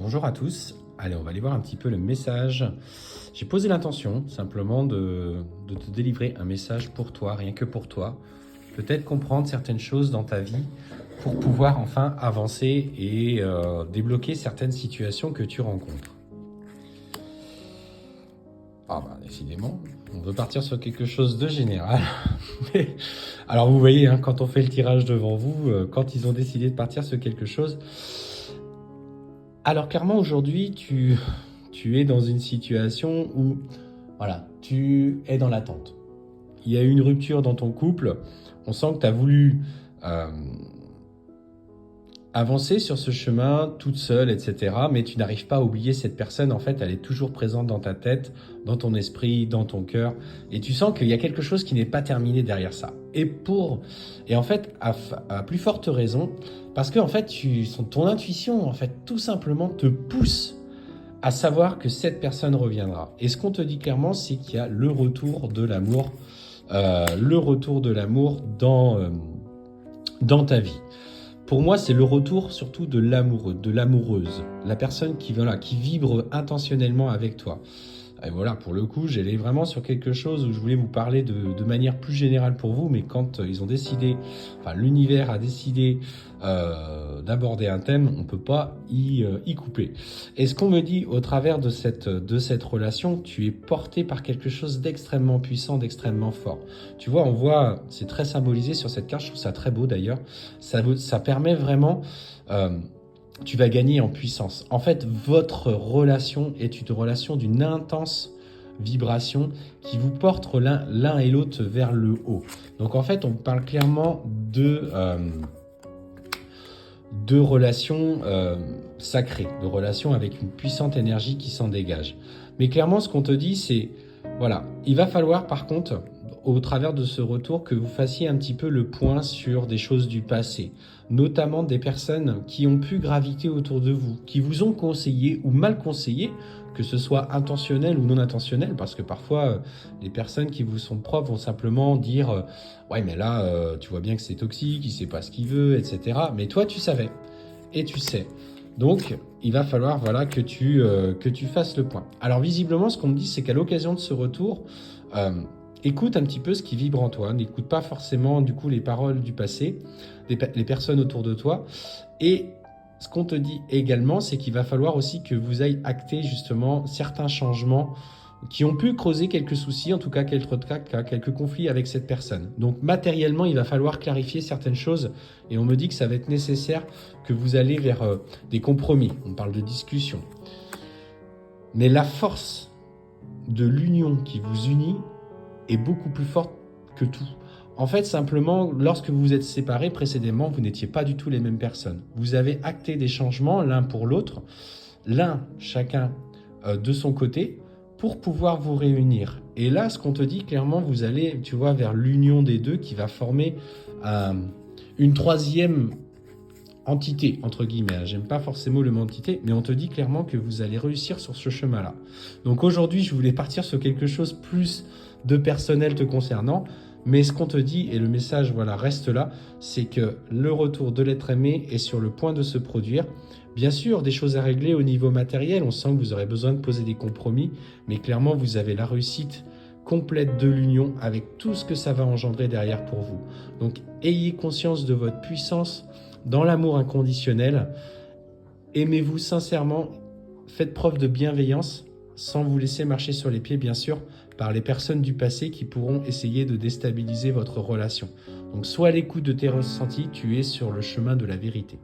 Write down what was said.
Bonjour à tous. Allez, on va aller voir un petit peu le message. J'ai posé l'intention simplement de te délivrer un message pour toi, rien que pour toi. Peut-être comprendre certaines choses dans ta vie pour pouvoir enfin avancer et débloquer certaines situations que tu rencontres. Ah bah décidément, on veut partir sur quelque chose de général. Mais, alors vous voyez, hein, quand on fait le tirage devant vous, quand ils ont décidé de partir sur quelque chose, alors clairement aujourd'hui tu es dans une situation où voilà, tu es dans l'attente. Il y a eu une rupture dans ton couple, on sent que tu as voulu euh, avancer sur ce chemin toute seule, etc. Mais tu n'arrives pas à oublier cette personne, en fait, elle est toujours présente dans ta tête, dans ton esprit, dans ton cœur. Et tu sens qu'il y a quelque chose qui n'est pas terminé derrière ça. Et en fait, à plus forte raison, parce que en fait, ton intuition, en fait, tout simplement te pousse à savoir que cette personne reviendra. Et ce qu'on te dit clairement, c'est qu'il y a le retour de l'amour, dans ta vie. Pour moi, c'est le retour surtout de l'amoureux, de l'amoureuse, la personne qui vibre intentionnellement avec toi. Et voilà, pour le coup, j'allais vraiment sur quelque chose où je voulais vous parler de manière plus générale pour vous, mais quand ils ont décidé, enfin l'univers a décidé d'aborder un thème, on ne peut pas y couper. Et ce qu'on me dit au travers de cette relation, tu es porté par quelque chose d'extrêmement puissant, d'extrêmement fort. Tu vois, on voit, c'est très symbolisé sur cette carte, je trouve ça très beau d'ailleurs, ça permet vraiment... tu vas gagner en puissance. En fait, votre relation est une relation d'une intense vibration qui vous porte l'un et l'autre vers le haut. Donc en fait, on parle clairement de relations sacrées, de relations avec une puissante énergie qui s'en dégage. Mais clairement, ce qu'on te dit, c'est, voilà, il va falloir par contre, au travers de ce retour, que vous fassiez un petit peu le point sur des choses du passé, notamment des personnes qui ont pu graviter autour de vous, qui vous ont conseillé ou mal conseillé, que ce soit intentionnel ou non intentionnel, parce que parfois, les personnes qui vous sont propres vont simplement dire ouais, mais là, tu vois bien que c'est toxique, il sait pas ce qu'il veut, etc. Mais toi, tu savais, et tu sais. Donc, il va falloir voilà, que tu fasses le point. Alors, visiblement, ce qu'on me dit, c'est qu'à l'occasion de ce retour, écoute un petit peu ce qui vibre en toi. N'écoute pas forcément, du coup, les paroles du passé, les personnes autour de toi. Et ce qu'on te dit également, c'est qu'il va falloir aussi que vous ayez acté, justement, certains changements qui ont pu creuser quelques soucis, en tout cas quelques conflits avec cette personne. Donc matériellement, il va falloir clarifier certaines choses et on me dit que ça va être nécessaire que vous allez vers des compromis. On parle de discussion. Mais la force de l'union qui vous unit est beaucoup plus forte que tout. En fait, simplement, lorsque vous vous êtes séparés précédemment, vous n'étiez pas du tout les mêmes personnes. Vous avez acté des changements l'un pour l'autre, chacun de son côté, pour pouvoir vous réunir. Et là, ce qu'on te dit clairement, vous allez, tu vois, vers l'union des deux qui va former une troisième entité, entre guillemets. J'aime pas forcément le mot entité, mais on te dit clairement que vous allez réussir sur ce chemin-là. Donc aujourd'hui, je voulais partir sur quelque chose plus de personnel te concernant, mais ce qu'on te dit, et le message voilà, reste là, c'est que le retour de l'être aimé est sur le point de se produire. Bien sûr, des choses à régler au niveau matériel, on sent que vous aurez besoin de poser des compromis, mais clairement, vous avez la réussite complète de l'union avec tout ce que ça va engendrer derrière pour vous. Donc, ayez conscience de votre puissance dans l'amour inconditionnel. Aimez-vous sincèrement, faites preuve de bienveillance sans vous laisser marcher sur les pieds, bien sûr, par les personnes du passé qui pourront essayer de déstabiliser votre relation. Donc, sois à l'écoute de tes ressentis, tu es sur le chemin de la vérité.